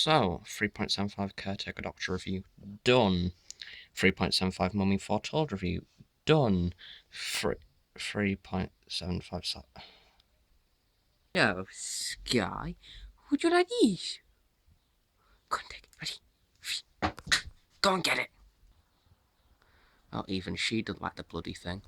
So, 3.75 Caretaker Doctor review, done. 3.75 Mummy Foretold review, done. 3.75... No, Sky, would you like these? Go and take it, ready? Go and get it. Not even she doesn't like the bloody thing.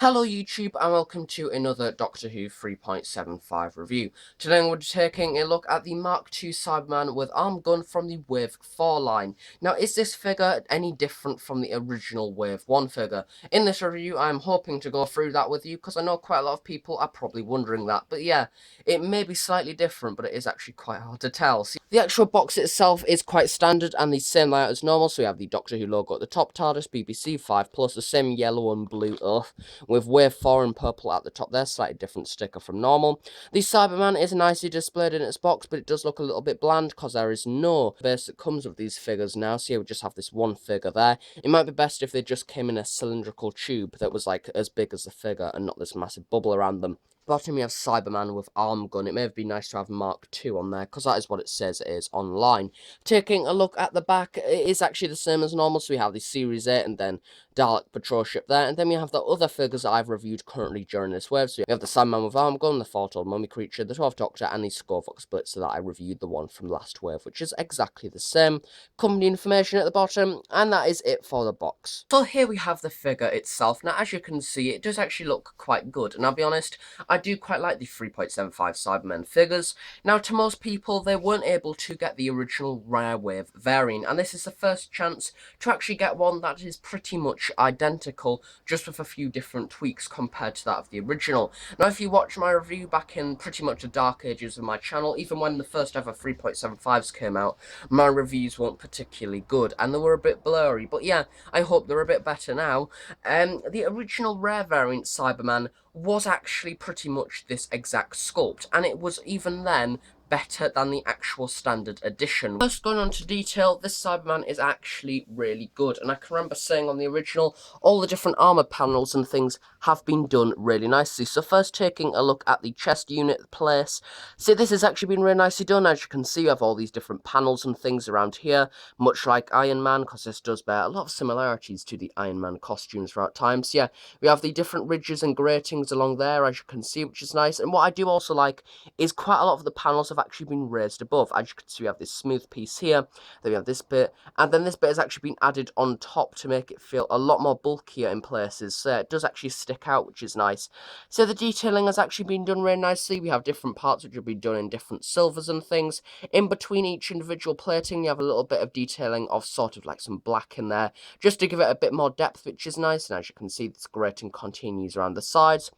Hello YouTube and welcome to another Doctor Who 3.75 review. Today we're taking a look at the Mark II Cyberman with arm gun from the Wave 4 line. Now, is this figure any different from the original Wave 1 figure? In this review I'm hoping to go through that with you because I know quite a lot of people are probably wondering that. But yeah, it may be slightly different, but it is actually quite hard to tell. See, the actual box itself is quite standard and the same layout as normal, so we have the Doctor Who logo at the top, TARDIS, BBC 5 plus, the same yellow and blue earth, with Wave 4 and purple at the top there, slightly different sticker from normal. The Cyberman is nicely displayed in its box, but it does look a little bit bland because there is no base that comes with these figures now, so yeah, we just have this one figure there. It might be best if they just came in a cylindrical tube that was like as big as the figure and not this massive bubble around them. Bottom, we have Cyberman with arm gun. It may have been nice to have Mark II on there, because that is what it says it is online. Taking a look at the back, it is actually the same as normal, so we have the Series 8 and then Dalek Patrol Ship there, and then we have the other figures that I've reviewed currently during this wave. So we have the Cyberman with arm gun, the Foretold Mummy Creature, the 12th Doctor, and the Scorvox Blitzer that I reviewed, the one from last wave, which is exactly the same. Company information at the bottom, and that is it for the box. So here we have the figure itself. Now, as you can see, it does actually look quite good, and I'll be honest, I do quite like the 3.75 Cybermen figures. Now, to most people, they weren't able to get the original Rare Wave variant, and this is the first chance to actually get one that is pretty much identical, just with a few different tweaks compared to that of the original. Now, if you watch my review back in pretty much the dark ages of my channel, even when the first ever 3.75s came out, my reviews weren't particularly good, and they were a bit blurry, but yeah, I hope they're a bit better now. The original Rare variant Cyberman was actually pretty much this exact sculpt, and it was even then better than the actual standard edition. First, going on to detail, this Cyberman is actually really good, and I can remember saying on the original, all the different armour panels and things have been done really nicely. So first, taking a look at the chest unit place, see, this has actually been really nicely done. As you can see, you have all these different panels and things around here, much like Iron Man, because this does bear a lot of similarities to the Iron Man costumes throughout time. So yeah, we have the different ridges and gratings along there, as you can see, which is nice. And what I do also like is quite a lot of the panels have actually been raised above. As you can see, we have this smooth piece here, then we have this bit, and then this bit has actually been added on top to make it feel a lot more bulkier in places, so it does actually stick out, which is nice. So the detailing has actually been done really nicely. We have different parts which have been done in different silvers and things. In between each individual plating, you have a little bit of detailing of sort of like some black in there, just to give it a bit more depth, which is nice. And as you can see, this grating continues around the sides.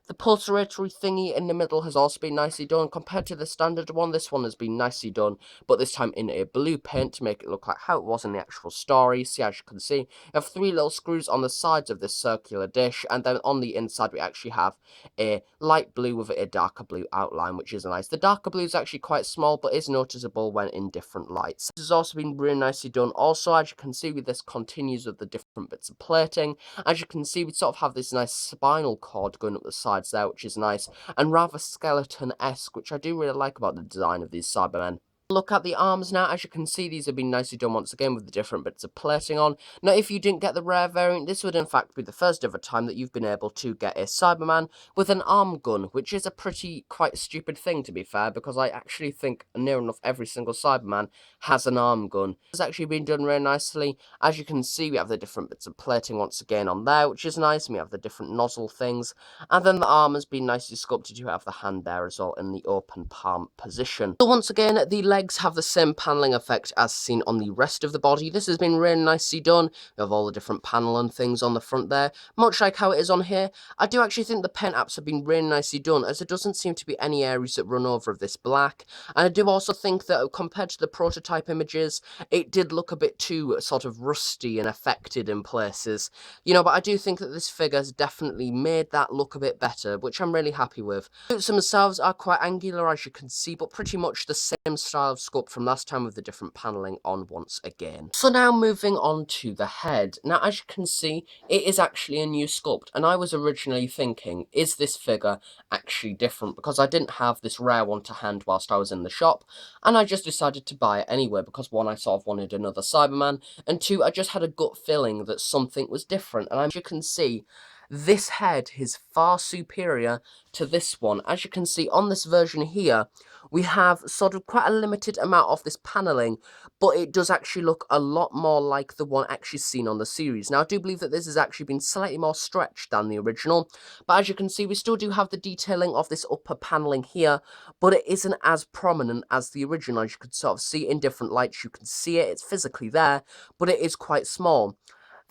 The pulsatory thingy in the middle has also been nicely done. Compared to the standard one, this one has been nicely done, but this time in a blue paint to make it look like how it was in the actual story. See, as you can see, you have 3 little screws on the sides of this circular dish, and then on the inside we actually have a light blue with a darker blue outline, which is nice. The darker blue is actually quite small, but is noticeable when in different lights. This has also been really nicely done. Also, as you can see, with this continues with the different bits of plating. As you can see, we sort of have this nice spinal cord going up the side there, which is nice, and rather skeleton-esque, which I do really like about the design of these Cybermen. Look at the arms now. As you can see, these have been nicely done once again with the different bits of plating on. Now, if you didn't get the rare variant, this would in fact be the first ever time that you've been able to get a Cyberman with an arm gun, which is a pretty quite stupid thing, to be fair, because I actually think near enough every single Cyberman has an arm gun. It's actually been done very nicely. As you can see, we have the different bits of plating once again on there, which is nice, and we have the different nozzle things, and then the arm has been nicely sculpted. You have the hand there as well in the open palm position. So once again, the legs have the same paneling effect as seen on the rest of the body. This has been really nicely done. You have all the different panel and things on the front there, much like how it is on here. I do actually think the pen apps have been really nicely done, as there doesn't seem to be any areas that run over of this black. And I do also think that compared to the prototype images, it did look a bit too sort of rusty and affected in places. You know, but I do think that this figure has definitely made that look a bit better, which I'm really happy with. The boots themselves are quite angular, as you can see, but pretty much the same style style of sculpt from last time with the different paneling on once again. So now moving on to the head. Now, as you can see, it is actually a new sculpt, and I was originally thinking, is this figure actually different? Because I didn't have this rare one to hand whilst I was in the shop, and I just decided to buy it anyway, because one, I sort of wanted another Cyberman, and two, I just had a gut feeling that something was different. And as you can see, this head is far superior to this one. As you can see on this version here, we have sort of quite a limited amount of this paneling, but it does actually look a lot more like the one actually seen on the series. Now, I do believe that this has actually been slightly more stretched than the original, but as you can see, we still do have the detailing of this upper paneling here, but it isn't as prominent as the original. As you can sort of see in different lights, you can see it, it's physically there, but it is quite small.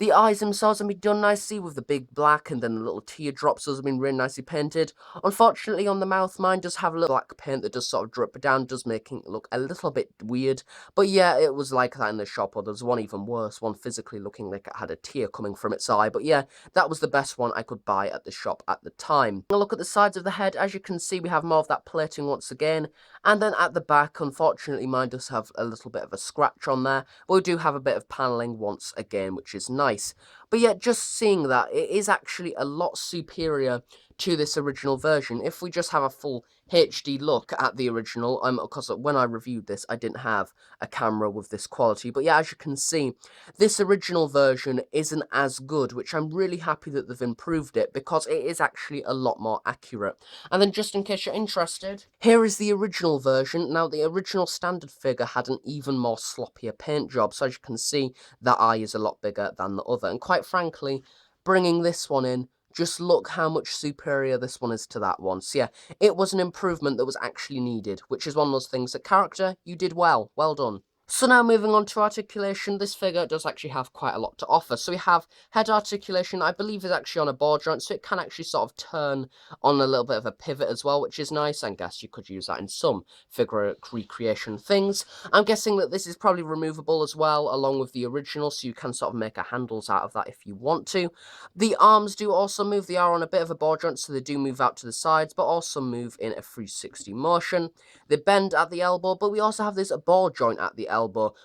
The eyes themselves have been done nicely with the big black and then the little teardrops. Those have been really nicely painted. Unfortunately, on the mouth, mine does have a little black paint that does sort of drip down, does making it look a little bit weird. But yeah, it was like that in the shop, or there's one even worse, one physically looking like it had a tear coming from its eye. But yeah, that was the best one I could buy at the shop at the time. A look at the sides of the head. As you can see, we have more of that plating once again. And then at the back, unfortunately, mine does have a little bit of a scratch on there. But we do have a bit of paneling once again, which is nice. But yeah, just seeing that, it is actually a lot superior to this original version. If we just have a full HD look at the original, because when I reviewed this, I didn't have a camera with this quality. But yeah, as you can see, this original version isn't as good, which I'm really happy that they've improved it, because it is actually a lot more accurate. And then just in case you're interested, here is the original version. Now, the original standard figure had an even more sloppier paint job, so as you can see, that eye is a lot bigger than the other. And quite frankly, bringing this one in, just look how much superior this one is to that one. So yeah, it was an improvement that was actually needed, which is one of those things that character, you did well. Well done. So now moving on to articulation, this figure does actually have quite a lot to offer. So we have head articulation, I believe is actually on a ball joint, so it can actually sort of turn on a little bit of a pivot as well, which is nice. I guess you could use that in some figure recreation things. I'm guessing that this is probably removable as well, along with the original, so you can sort of make a handles out of that if you want to. The arms do also move. They are on a bit of a ball joint, so they do move out to the sides, but also move in a 360 motion. They bend at the elbow, but we also have this ball joint at the elbow,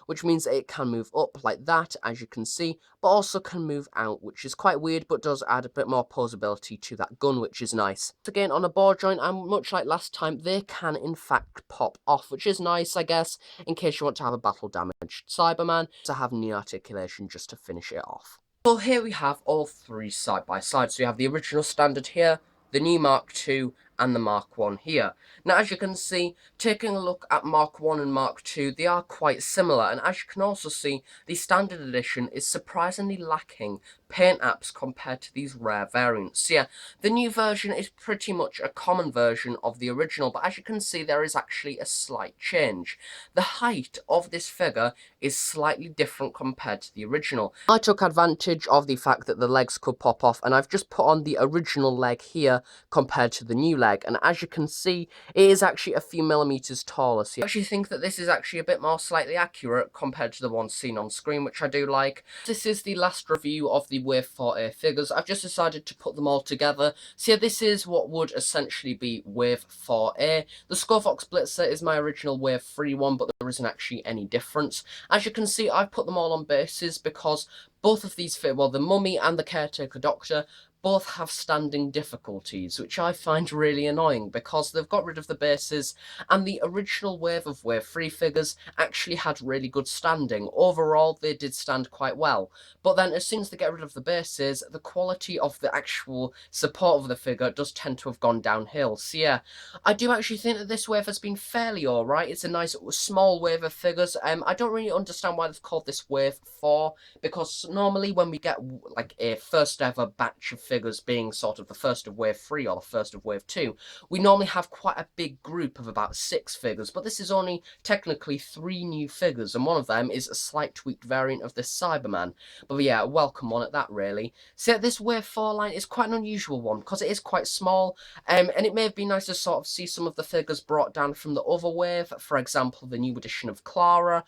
which means that it can move up like that, as you can see, but also can move out, which is quite weird, but does add a bit more posability to that gun, which is nice. Again, on a ball joint, and much like last time, they can in fact pop off, which is nice, I guess, in case you want to have a battle-damaged Cyberman, to have knee articulation just to finish it off. So here we have all three side by side. So you have the original standard here, the new Mark II, and the Mark 1 here. Now, as you can see, taking a look at Mark 1 and Mark 2, they are quite similar, and as you can also see, the standard edition is surprisingly lacking paint apps compared to these rare variants. So yeah, the new version is pretty much a common version of the original, but as you can see, there is actually a slight change. The height of this figure is slightly different compared to the original. I took advantage of the fact that the legs could pop off, and I've just put on the original leg here compared to the new leg, and as you can see, it is actually a few millimeters taller. So I actually think that this is actually a bit more slightly accurate compared to the one seen on screen, which I do like. This is the last review of the Wave 4A figures. I've just decided to put them all together. So yeah, this is what would essentially be Wave 4A. The Scorefox Blitzer is my original Wave 3 one, but there isn't actually any difference. As you can see, I've put them all on bases because both of these fit, well, the Mummy and the Caretaker Doctor, both have standing difficulties, which I find really annoying because they've got rid of the bases, and the original wave of Wave 3 figures actually had really good standing. Overall, they did stand quite well. But then as soon as they get rid of the bases, the quality of the actual support of the figure does tend to have gone downhill. So yeah, I do actually think that this wave has been fairly alright. It's a nice small wave of figures. I don't really understand why they've called this Wave 4, because normally when we get like a first ever batch of figures being sort of the first of Wave 3 or the first of Wave 2, we normally have quite a big group of about 6 figures, but this is only technically 3 new figures, and one of them is a slight tweaked variant of this Cyberman. But yeah, a welcome one at that, really. So this Wave 4 line is quite an unusual one, because it is quite small, and it may have been nice to sort of see some of the figures brought down from the other wave, for example, the new edition of Clara,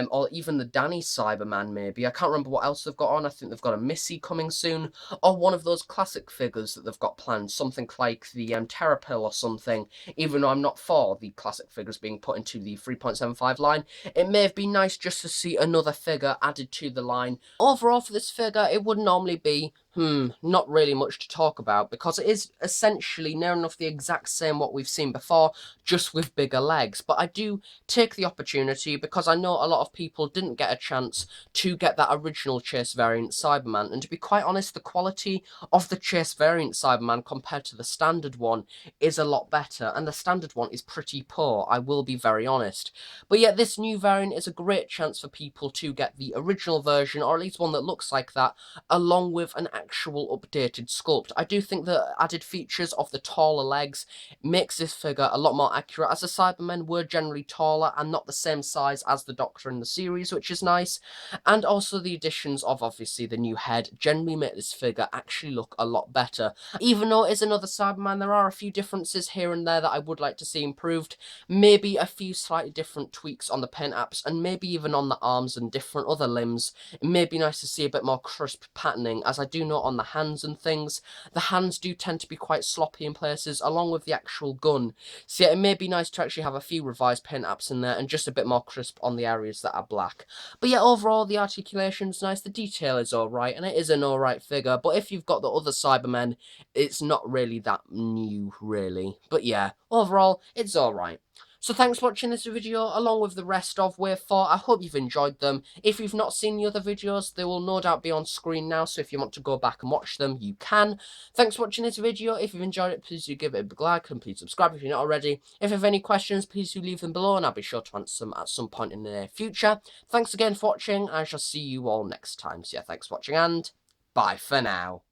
or even the Danny Cyberman, maybe. I can't remember what else they've got on. I think they've got a Missy coming soon, or one of those those classic figures that they've got planned, something like the Terrapil or something, even though I'm not for the classic figures being put into the 3.75 line, it may have been nice just to see another figure added to the line. Overall, for this figure, it would normally be, not really much to talk about, because it is essentially near enough the exact same what we've seen before, just with bigger legs. But I do take the opportunity, because I know a lot of people didn't get a chance to get that original Chase variant Cyberman, and to be quite honest, the quality of the Chase variant Cyberman compared to the standard one is a lot better, and the standard one is pretty poor, I will be very honest. But yet this new variant is a great chance for people to get the original version, or at least one that looks like that, along with an actual updated sculpt. I do think the added features of the taller legs makes this figure a lot more accurate, as the Cybermen were generally taller and not the same size as the Doctor in the series, which is nice. And also the additions of obviously the new head generally make this figure actually look a lot better. Even though it is another Cyberman, there are a few differences here and there that I would like to see improved. Maybe a few slightly different tweaks on the paint apps, and maybe even on the arms and different other limbs. It may be nice to see a bit more crisp patterning, as I do know on the hands and things, the hands do tend to be quite sloppy in places, along with the actual gun. So yeah, it may be nice to actually have a few revised paint apps in there, and just a bit more crisp on the areas that are black. But yeah, overall, the articulation's nice, the detail is alright, and it is an alright figure, but if you've got the other Cybermen, it's not really that new, really. But yeah, overall, it's alright. So thanks for watching this video, along with the rest of Wave 4. I hope you've enjoyed them. If you've not seen the other videos, they will no doubt be on screen now, so if you want to go back and watch them, you can. Thanks for watching this video. If you've enjoyed it, please do give it a big like, and please subscribe if you're not already. If you have any questions, please do leave them below, and I'll be sure to answer them at some point in the near future. Thanks again for watching, I shall see you all next time. So yeah, thanks for watching, and bye for now.